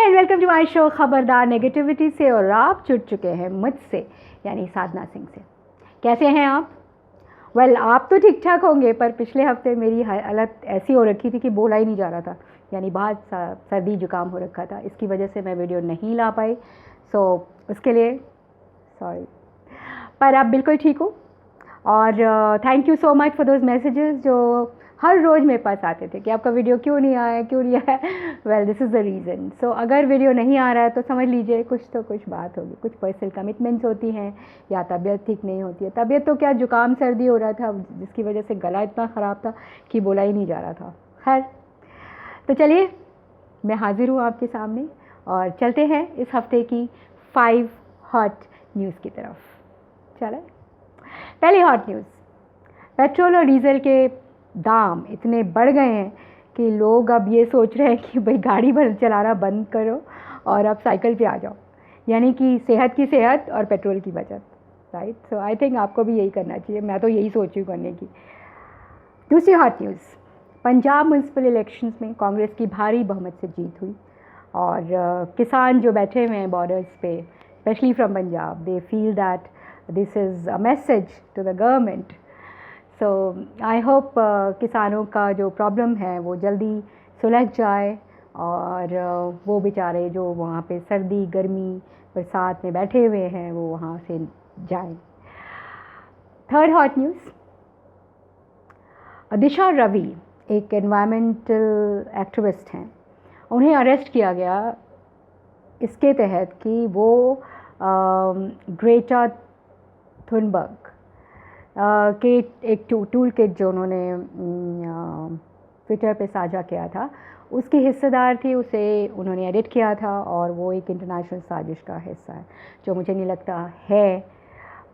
And welcome to my show खबरदार negativity से। और आप जुड़ चुके हैं मुझसे यानी साधना सिंह से। कैसे हैं आप? आप तो ठीक ठाक होंगे, पर पिछले हफ्ते मेरी हालत ऐसी हो रखी थी कि बोला ही नहीं जा रहा था, यानी बहुत सर्दी जुकाम हो रखा था। इसकी वजह से मैं वीडियो नहीं ला पाई, सो उसके लिए सॉरी। पर आप बिल्कुल ठीक हो और thank you so much for those messages जो हर रोज़ मेरे पास आते थे कि आपका वीडियो क्यों नहीं आया। Well, this is the reason. So अगर वीडियो नहीं आ रहा है तो समझ लीजिए कुछ बात होगी, कुछ पर्सनल कमिटमेंट्स होती हैं या तबीयत ठीक नहीं होती है। तबीयत तो क्या, जुकाम सर्दी हो रहा था जिसकी वजह से गला इतना ख़राब था कि बोला ही नहीं जा रहा था। खैर, तो चलिए मैं हाज़िर हूँ आपके सामने और चलते हैं इस हफ्ते की 5 हॉट न्यूज़ की तरफ। चलें, पहली हॉट न्यूज़, पेट्रोल और डीजल के दाम इतने बढ़ गए हैं कि लोग अब ये सोच रहे हैं कि भाई गाड़ी चलाना बंद करो और अब साइकिल पे आ जाओ, यानी कि सेहत की सेहत और पेट्रोल की बचत। राइट, सो आई थिंक आपको भी यही करना चाहिए। मैं तो यही सोच रही हूँ करने की। दूसरी hot news, Punjab municipal elections में कांग्रेस की भारी बहुमत से जीत हुई और किसान जो बैठे हुए हैं बॉर्डर्स पे, specially from Punjab, they feel that this is a message to the government. So I hope किसानों का जो प्रॉब्लम है वो जल्दी सुलझ जाए और वो बेचारे जो वहाँ पे सर्दी गर्मी बरसात में बैठे हुए हैं वो वहाँ से जाएं। थर्ड हॉट न्यूज़, दिशा रवि एक एनवायरमेंटल एक्टिविस्ट हैं, उन्हें अरेस्ट किया गया इसके तहत कि वो ग्रेटा थुनबर्ग के एक टूल किट जो उन्होंने ट्विटर पे साझा किया था उसकी हिस्सेदार थी। उसे उन्होंने एडिट किया था और वो एक इंटरनेशनल साजिश का हिस्सा है जो मुझे नहीं लगता है,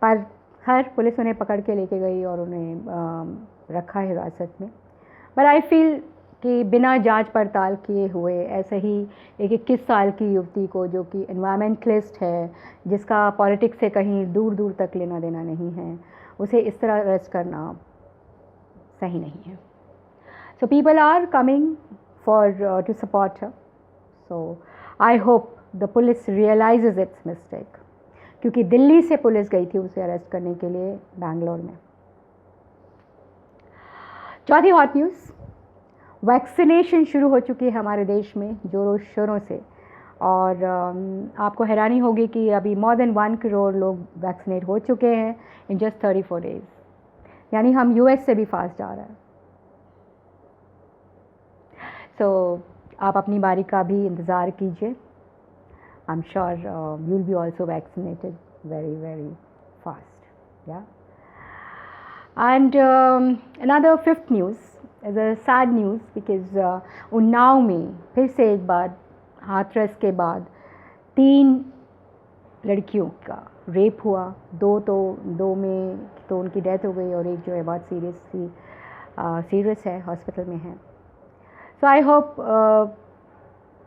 पर खैर पुलिस उन्हें पकड़ के लेके गई और उन्हें रखा हिरासत में। बट आई फील कि बिना जांच पड़ताल किए हुए ऐसे ही एक 21 साल की युवती को, जो कि एनवायरमेंटलिस्ट है, जिसका पॉलिटिक्स से कहीं दूर दूर तक लेना देना नहीं है, उसे इस तरह अरेस्ट करना सही नहीं है। So people are coming for to support her. So I hope the police realises its mistake, क्योंकि दिल्ली से पुलिस गई थी उसे अरेस्ट करने के लिए बैंगलोर में। चौथी हॉट न्यूज़, वैक्सीनेशन शुरू हो चुकी है हमारे देश में जोरों शोरों से और आपको हैरानी होगी कि अभी मोर देन 1 करोड़ लोग वैक्सीनेट हो चुके हैं इन जस्ट 34 डेज़, यानी हम यूएस से भी फास्ट जा रहे हैं। सो आप अपनी बारी का भी इंतज़ार कीजिए। I am sure you will be also vaccinated very very fast. या and another fifth news is a sad news because Unnao में फिर से एक बार हाथरस के बाद 3 लड़कियों का रेप हुआ। दो में तो उनकी डेथ हो गई और एक जो है बहुत सीरियस है, हॉस्पिटल में है। सो आई होप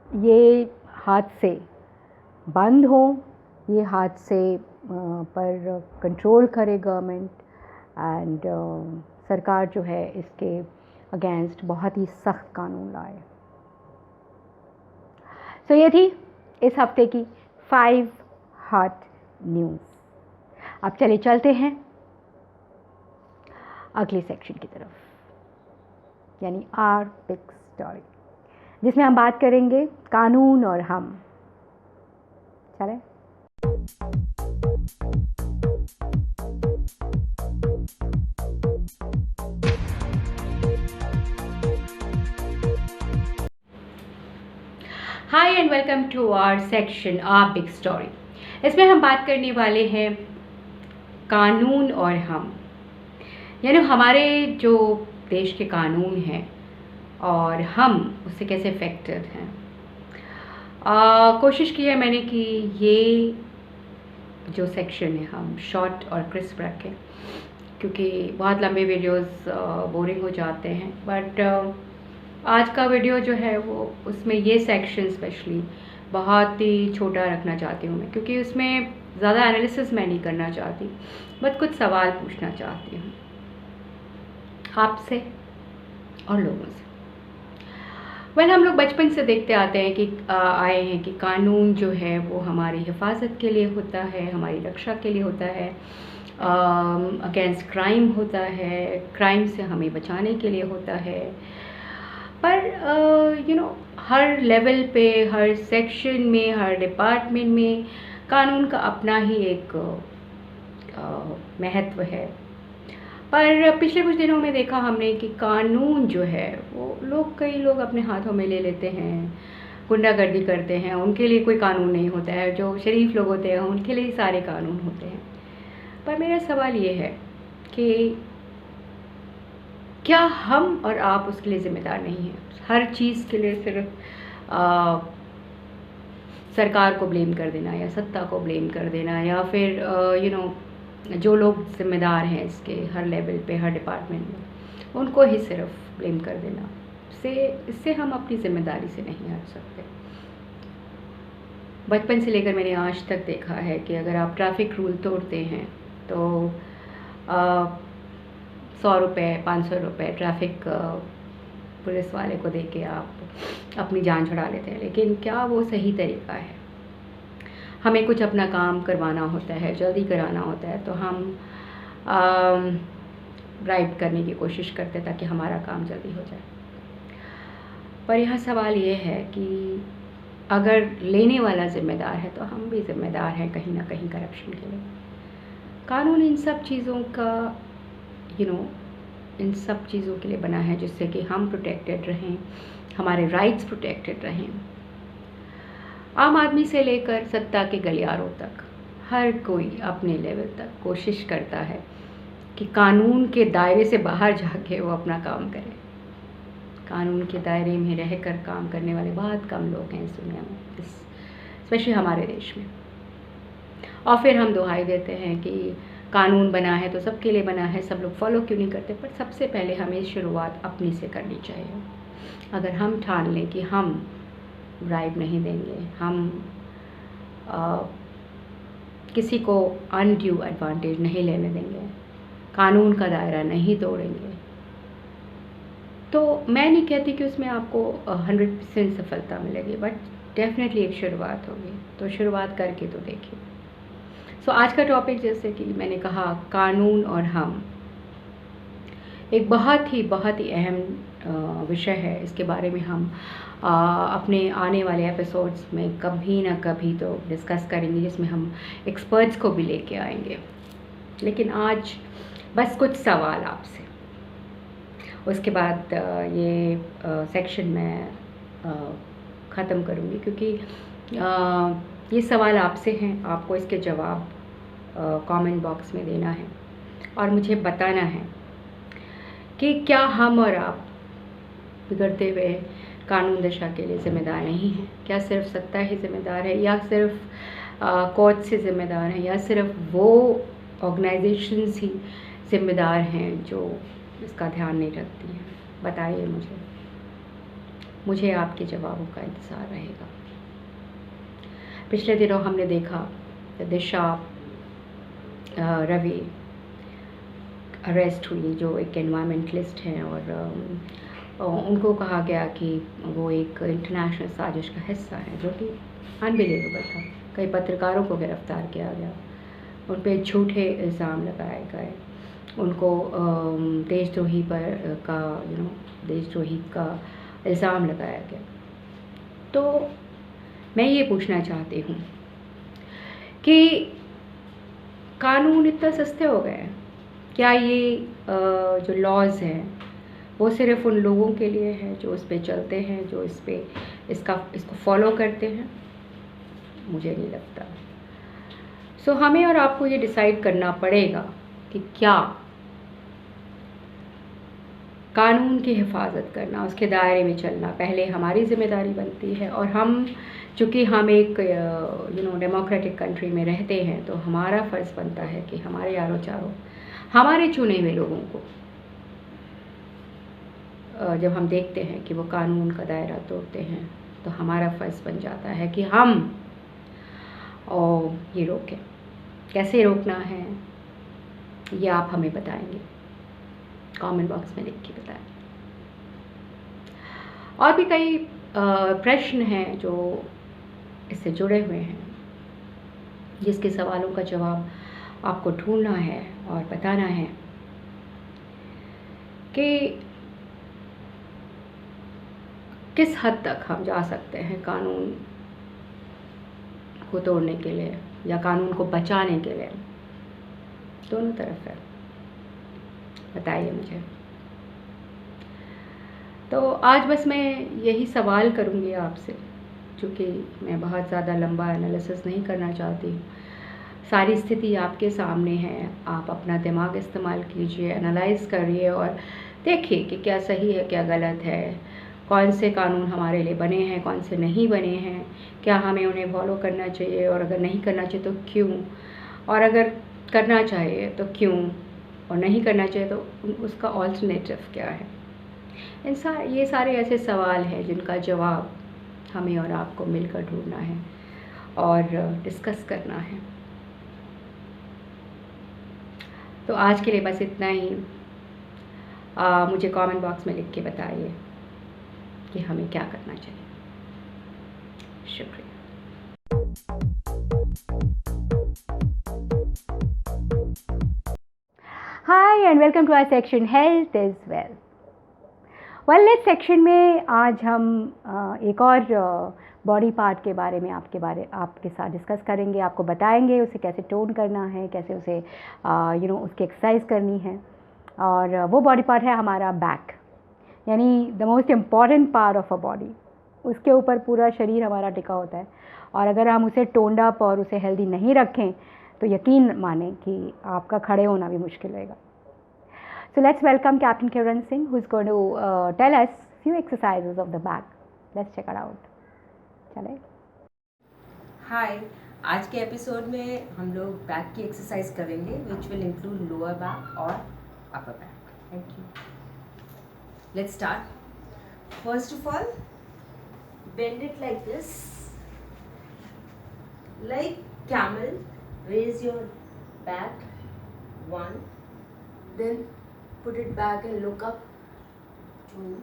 ये हादसे बंद हो, ये हादसे पर कंट्रोल करे गवर्नमेंट एंड सरकार जो है इसके अगेंस्ट बहुत ही सख्त कानून लाए। सो ये थी इस हफ्ते की 5 हॉट न्यूज़। अब चले चलते हैं अगले सेक्शन की तरफ, यानी आर बिग स्टोरी, जिसमें हम बात करेंगे कानून और हम। चलें। Hi and welcome to our section our big story. इसमें हम बात करने वाले हैं कानून और हम, यानी हमारे जो देश के कानून हैं और हम उससे कैसे इफेक्टेड हैं। कोशिश की है मैंने कि ये जो सेक्शन है हम शॉर्ट और क्रिस्प रखें, क्योंकि बहुत लंबे वीडियोस बोरिंग हो जाते हैं। बट आज का वीडियो जो है वो उसमें ये सेक्शन स्पेशली बहुत ही छोटा रखना चाहती हूँ मैं, क्योंकि उसमें ज़्यादा एनालिसिस मैं नहीं करना चाहती, बस कुछ सवाल पूछना चाहती हूँ आपसे और लोगों से। वेल हम लोग बचपन से देखते आते हैं कि आए हैं कि कानून जो है वो हमारी हिफाजत के लिए होता है, हमारी रक्षा के लिए होता है, अगेंस्ट क्राइम होता है, क्राइम से हमें बचाने के लिए होता है। पर हर लेवल पे, हर सेक्शन में, हर डिपार्टमेंट में कानून का अपना ही एक महत्व है। पर पिछले कुछ दिनों में देखा हमने कि कानून जो है वो कई लोग अपने हाथों में ले लेते हैं, गुंडागर्दी करते हैं। उनके लिए कोई कानून नहीं होता है, जो शरीफ लोग होते हैं उनके लिए सारे कानून होते हैं। पर मेरा सवाल ये है कि क्या हम और आप उसके लिए ज़िम्मेदार नहीं हैं? हर चीज़ के लिए सिर्फ सरकार को ब्लेम कर देना या सत्ता को ब्लेम कर देना, या फिर जो लोग ज़िम्मेदार हैं इसके हर लेवल पे, हर डिपार्टमेंट में, उनको ही सिर्फ ब्लेम कर देना, इससे हम अपनी ज़िम्मेदारी से नहीं हट सकते। बचपन से लेकर मैंने आज तक देखा है कि अगर आप ट्रैफिक रूल तोड़ते हैं तो 100 रुपये, 500 रुपये ट्रैफिक पुलिस वाले को दे के आप अपनी जान छुड़ा लेते हैं। लेकिन क्या वो सही तरीका है? हमें कुछ अपना काम करवाना होता है, जल्दी कराना होता है, तो हम ब्राइब करने की कोशिश करते हैं ताकि हमारा काम जल्दी हो जाए। पर यहाँ सवाल ये है कि अगर लेने वाला ज़िम्मेदार है तो हम भी ज़िम्मेदार हैं कहीं ना कहीं करप्शन के लिए। कानून इन सब चीज़ों का इन सब चीज़ों के लिए बना है जिससे कि हम प्रोटेक्टेड रहें, हमारे राइट्स प्रोटेक्टेड रहें। आम आदमी से लेकर सत्ता के गलियारों तक हर कोई अपने लेवल तक कोशिश करता है कि कानून के दायरे से बाहर जाके वो अपना काम करे। कानून के दायरे में रहकर काम करने वाले बहुत कम लोग हैं इस दुनिया में, स्पेशली हमारे देश में। और फिर हम दुहाई देते हैं कि कानून बना है तो सबके लिए बना है, सब लोग फॉलो क्यों नहीं करते? पर सबसे पहले हमें शुरुआत अपनी से करनी चाहिए। अगर हम ठान लें कि हम ब्राइब नहीं देंगे, हम किसी को अनड्यू एडवांटेज नहीं लेने देंगे, कानून का दायरा नहीं तोड़ेंगे, तो मैं नहीं कहती कि उसमें आपको 100% सफलता मिलेगी, बट डेफिनेटली एक शुरुआत होगी। तो शुरुआत करके तो देखिए। सो आज का टॉपिक, जैसे कि मैंने कहा, कानून और हम, एक बहुत ही अहम विषय है। इसके बारे में हम अपने आने वाले एपिसोड्स में कभी ना कभी तो डिस्कस करेंगे, जिसमें हम एक्सपर्ट्स को भी लेके आएंगे। लेकिन आज बस कुछ सवाल आपसे, उसके बाद ये सेक्शन मैं ख़त्म करूँगी, क्योंकि ये सवाल आपसे हैं। आपको इसके जवाब कमेंट बॉक्स में देना है और मुझे बताना है कि क्या हम और आप बिगड़ते हुए कानून दशा के लिए ज़िम्मेदार नहीं हैं? क्या सिर्फ सत्ता ही ज़िम्मेदार है, या सिर्फ कोर्ट से ज़िम्मेदार हैं, या सिर्फ वो ऑर्गेनाइजेशंस ही ज़िम्मेदार हैं जो इसका ध्यान नहीं रखती हैं? बताइए मुझे आपके जवाबों का इंतज़ार रहेगा। पिछले दिनों हमने देखा दिशा रवि अरेस्ट हुई, जो एक एनवायरमेंटलिस्ट हैं, और उनको कहा गया कि वो एक इंटरनेशनल साजिश का हिस्सा है, जो कि अनबिलीवेबल था। कई पत्रकारों को गिरफ्तार किया गया, उन पर झूठे इल्ज़ाम लगाए गए, उनको देशद्रोही का इल्ज़ाम लगाया गया। तो मैं ये पूछना चाहती हूँ कि कानून इतना सस्ते हो गए हैं? क्या ये जो लॉज हैं वो सिर्फ उन लोगों के लिए है जो इस पे चलते हैं, जो इसको फॉलो करते हैं? मुझे नहीं लगता। सो हमें और आपको ये डिसाइड करना पड़ेगा कि क्या कानून की हिफाजत करना, उसके दायरे में चलना पहले हमारी ज़िम्मेदारी बनती है। और हम, चूँकि हम एक डेमोक्रेटिक कंट्री में रहते हैं, तो हमारा फ़र्ज़ बनता है कि हमारे यारों चारों, हमारे चुने हुए लोगों को जब हम देखते हैं कि वो कानून का दायरा तोड़ते हैं, तो हमारा फ़र्ज़ बन जाता है कि हम ये रोकें। कैसे रोकना है ये आप हमें बताएंगे, कमेंट बॉक्स में लिख के बताएं। और भी कई प्रश्न हैं जो इससे जुड़े हुए हैं, जिसके सवालों का जवाब आपको ढूंढना है और बताना है कि किस हद तक हम जा सकते हैं कानून को तोड़ने के लिए या कानून को बचाने के लिए। दोनों तरफ है, बताइए मुझे। तो आज बस मैं यही सवाल करूँगी आपसे, चूँकि मैं बहुत ज़्यादा लंबा एनालिसिस नहीं करना चाहती हूँ। सारी स्थिति आपके सामने है, आप अपना दिमाग इस्तेमाल कीजिए, एनालाइज़ करिए और देखिए कि क्या सही है, क्या गलत है, कौन से कानून हमारे लिए बने हैं, कौन से नहीं बने हैं, क्या हमें उन्हें फॉलो करना चाहिए, और अगर नहीं करना चाहिए तो क्यों, और अगर करना चाहिए तो क्यों, और नहीं करना चाहिए तो उसका ऑल्टरनेटिव क्या है। ये सारे ऐसे सवाल हैं जिनका जवाब हमें और आपको मिलकर ढूंढना है और डिस्कस करना है। तो आज के लिए बस इतना ही। मुझे कमेंट बॉक्स में लिख के बताइए कि हमें क्या करना चाहिए। शुक्रिया। Hi and welcome to our section health is wealth. Wellness section में आज हम एक और बॉडी पार्ट के बारे में आपके साथ डिस्कस करेंगे, आपको बताएंगे उसे कैसे टोन करना है, कैसे उसे उसकी एक्सरसाइज करनी है। और वो बॉडी पार्ट है हमारा बैक, यानी the most important part of a body. उसके ऊपर पूरा शरीर हमारा टिका होता है, और अगर हम उसे टोन्ड अप और उसे हेल्दी नहीं रखें तो यकीन माने कि आपका खड़े होना भी मुश्किल होगा। So let's welcome Captain Kiran Singh, who's going to tell us few exercises of the back. Let's check it out. चले। हाय, आज के एपिसोड में हम लोग बैक की एक्सरसाइज करेंगे which will include lower back और upper back. Thank you. Let's start. First of all, bend it like this, like camel. Raise your back, one, then put it back and look up, two,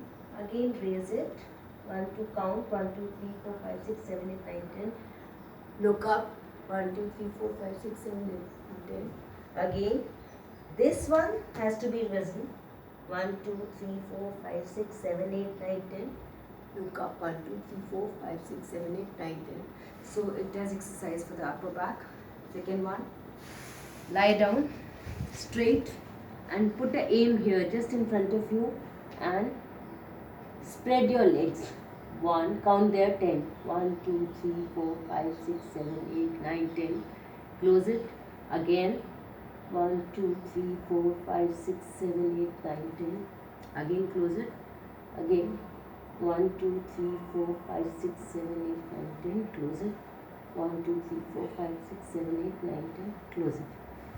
again raise it, 1 2 count, 1 2 3 4 5 6 7 8 9 10, look up, 1 2 3 4 5 6 7 8 10, again this one has to be risen, 1 2 3 4 5 6 7 8 9 10, look up, 1 2 3 4 5 6 7 8 9 10. So it does exercise for the upper back. Second one, lie down straight and put the aim here just in front of you and spread your legs. One, count there, 10. 1 2 3 4 5 6 7 8 9 10. Close it. Again, 1 2 3 4 5 6 7 8 9 10. Again close it. Again, 1 2 3 4 5 6 7 8 9 10. Close it. 1 2 3 4 5 6 7 8 9 10. Close it.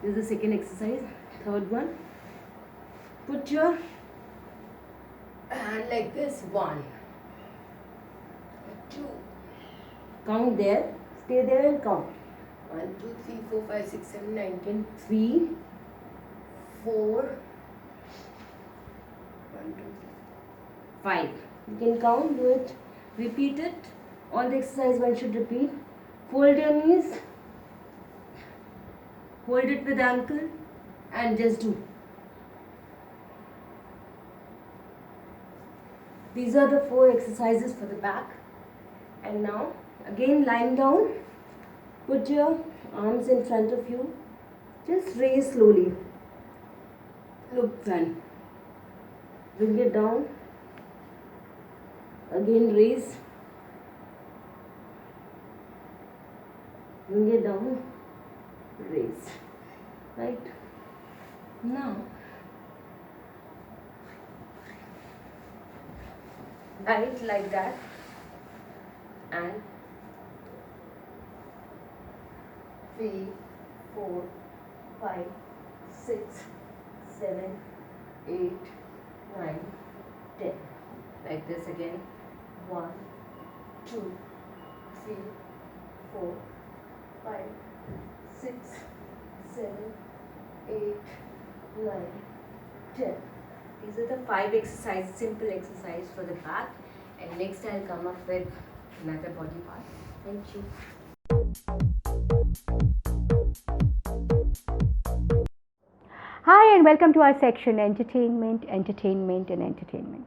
This is the second exercise. Third one, put your hand like this. 1 2, count there, stay there and count. 1 2 3 4 5 6 7 9 10. 3 4 1 2 3 5. You can count, do it, repeat it. All the exercise one should repeat. Fold your knees, hold it with ankle and just do. These are the 4 exercises for the back. And now again lying down, put your arms in front of you, just raise slowly, look front, bring it down, again raise, bring it down, raise. Right now, right like that, and 3 4 5 6 7 8 9 10. Like this again. 1 2 3 4 5 6 7 8 9 10. These are the 5 exercises, simple exercise for the back. and next I'll come up with another body part. Thank you. Hi and welcome to our section entertainment, entertainment and entertainment.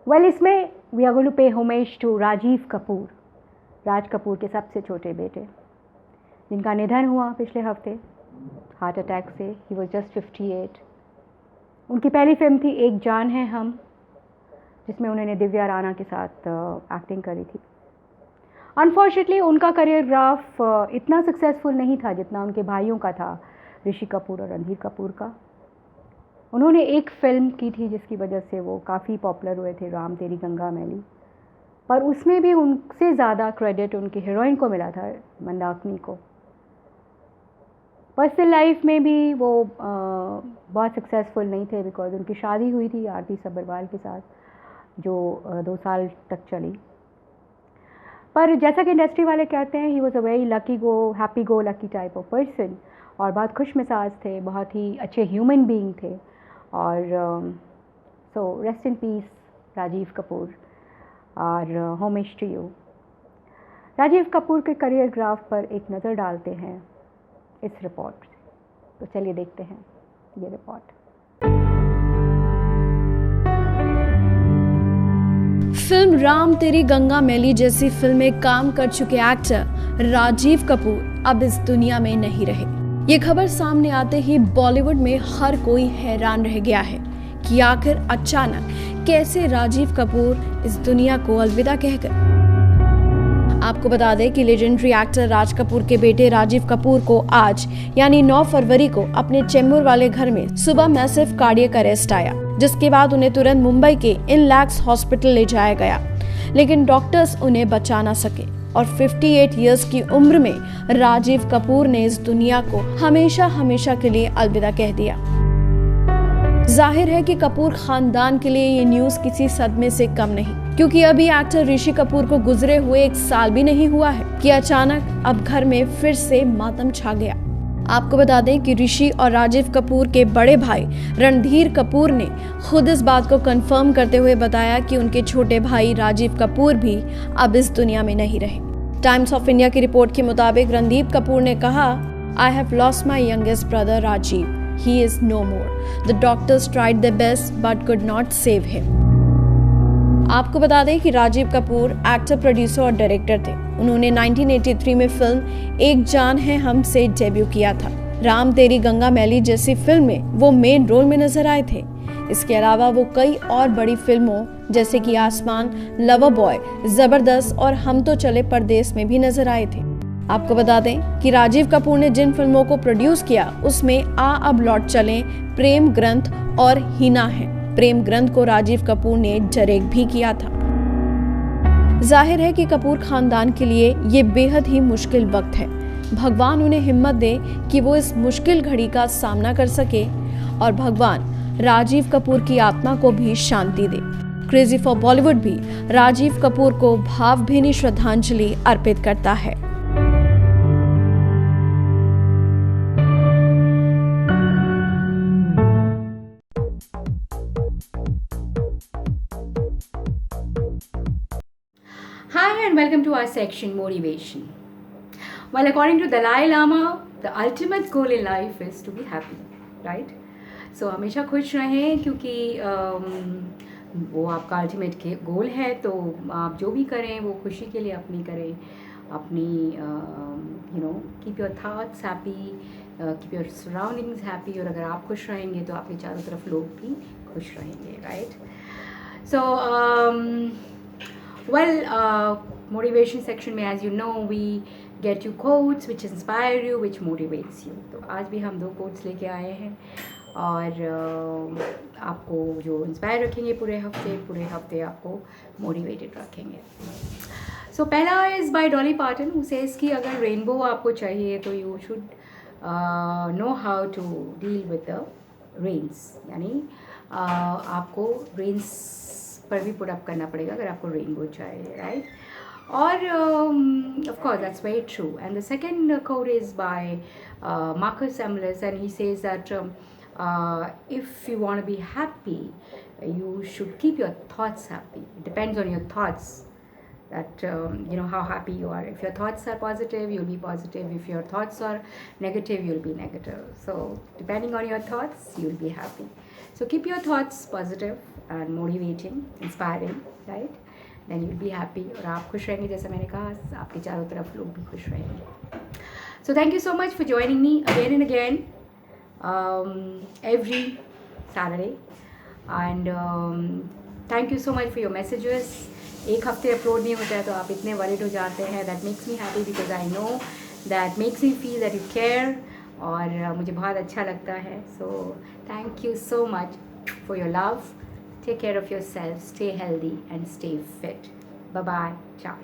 Well, इसमें we are going to pay homage to Rajiv Kapoor, Raj Kapoor के सबसे छोटे बेटे, जिनका निधन हुआ पिछले हफ्ते हार्ट अटैक से. He was just 58. उनकी पहली फिल्म थी एक जान है हम, जिसमें उन्होंने दिव्या राणा के साथ एक्टिंग करी थी. अनफॉर्चुनेटली उनका करियर ग्राफ इतना सक्सेसफुल नहीं था जितना उनके भाइयों का था, ऋषि कपूर और रणधीर कपूर का. उन्होंने एक फ़िल्म की थी जिसकी वजह से वो काफ़ी पॉपुलर हुए थे, राम तेरी गंगा मैली, पर उसमें भी उनसे ज़्यादा क्रेडिट उनकी हीरोइन को मिला था, मंदाकिनी को. पर्सनल लाइफ में भी वो बहुत सक्सेसफुल नहीं थे बिकॉज उनकी शादी हुई थी आरती सब्बरवाल के साथ, जो 2 साल तक चली. पर जैसा कि इंडस्ट्री वाले कहते हैं, he was a very happy go lucky type of person, और बहुत खुश मिजाज थे, बहुत ही अच्छे ह्यूमन बीइंग थे. और so rest in peace Rajiv Kapoor, और homage to you. Rajiv Kapoor के करियर ग्राफ पर एक नज़र डालते हैं इस रिपोर्ट से. तो चलिए देखते हैं ये रिपोर्ट. फिल्म राम तेरी गंगा मैली जैसी फिल्म में काम कर चुके एक्टर राजीव कपूर अब इस दुनिया में नहीं रहे. ये खबर सामने आते ही बॉलीवुड में हर कोई हैरान रह गया है कि आखिर अचानक कैसे राजीव कपूर इस दुनिया को अलविदा कह गए. आपको बता दें कि लेजेंडरी एक्टर राज कपूर के बेटे राजीव कपूर को आज यानी 9 फरवरी को अपने चेंबूर वाले घर में सुबह मैसिव कार्डियक अरेस्ट आया, जिसके बाद उन्हें तुरंत मुंबई के इनलैक्स हॉस्पिटल ले जाया गया, लेकिन डॉक्टर्स उन्हें बचा ना सके और 58 इयर्स की उम्र में राजीव कपूर ने इस दुनिया को हमेशा हमेशा के लिए अलविदा कह दिया. जाहिर है कि कपूर खानदान के लिए ये न्यूज किसी सदमे से कम नहीं, क्योंकि अभी एक्टर ऋषि कपूर को गुजरे हुए 1 साल भी नहीं हुआ है कि अचानक अब घर में फिर से मातम छा गया. आपको बता दें कि ऋषि और राजीव कपूर के बड़े भाई रणधीर कपूर ने खुद इस बात को कंफर्म करते हुए बताया कि उनके छोटे भाई राजीव कपूर भी अब इस दुनिया में नहीं रहे. टाइम्स ऑफ इंडिया की रिपोर्ट के मुताबिक रणदीप कपूर ने कहा, I have lost my youngest brother Rajiv. He is no more. The doctors tried their best but could not save him. आपको बता दें कि राजीव कपूर एक्टर, प्रोड्यूसर और डायरेक्टर थे. उन्होंने 1983 में फिल्म एक जान है हम से डेब्यू किया था. राम तेरी गंगा मैली जैसी फिल्म में वो मेन रोल में नजर आए थे. इसके अलावा वो कई और बड़ी फिल्मों जैसे कि आसमान, लवर बॉय, जबरदस्त और हम तो चले परदेस में भी नजर आए थे. आपको बता दें कि राजीव कपूर ने जिन फिल्मों को प्रोड्यूस किया उसमें आ अब लौट चलें, प्रेम ग्रंथ और हीना है. प्रेम ग्रंथ को राजीव कपूर ने डायरेक्ट भी किया था. जाहिर है कि कपूर खानदान के लिए ये बेहद ही मुश्किल वक्त है. भगवान उन्हें हिम्मत दे कि वो इस मुश्किल घड़ी का सामना कर सके और भगवान राजीव कपूर की आत्मा को भी शांति दे. क्रेजी फॉर बॉलीवुड भी राजीव कपूर को भावभीनी श्रद्धांजलि अर्पित करता है. Hi and welcome to our section motivation. Well, according to Dalai Lama, the ultimate goal in life is to be happy, right? So हमेशा खुश रहें, क्योंकि वो आपका अल्टीमेट गोल है. तो आप जो भी करें वो खुशी के लिए अपनी करें, अपनी keep your thoughts happy, keep your surroundings happy. और अगर आप खुश रहेंगे तो आपके चारों तरफ लोग भी खुश रहेंगे, राइट? सो मोटिवेशन सेक्शन में, as you know, we get you quotes which inspire you, which motivates you. तो आज भी हम 2 quotes लेके आए हैं और आपको जो इंस्पायर रखेंगे पूरे हफ्ते आपको मोटिवेटेड रखेंगे. सो पहला is by Dolly Parton, who says कि अगर रेनबो आपको चाहिए तो you should know how to deal with the rains. यानी आपको रेन्स पर भी पुट अप करना पड़ेगा अगर आपको रेनबो चाहिए, राइट? और of course that's very true. And the second quote is by Marcus Aurelius, and he says that if you want to be happy, you should keep your thoughts happy. It depends on your thoughts that how happy you are. If your thoughts are positive, you'll be positive. If your thoughts are negative, you'll be negative. So depending on your thoughts, you'll be happy. So keep your thoughts positive and motivating, inspiring, right? Then you'll be happy. और आप खुश रहेंगे, जैसा मैंने कहा, आपके चारों तरफ लोग भी खुश रहेंगे. So thank you so much for joining me again and again, every Saturday, and thank you so much for your messages. एक हफ्ते अपलोड नहीं होता है तो आप इतने वरीड हो जाते हैं. That makes me happy because I know that makes me feel that you care, और मुझे बहुत अच्छा लगता है. So thank you so much for your love. Take care of your self, stay healthy and stay fit. Bye bye, ciao.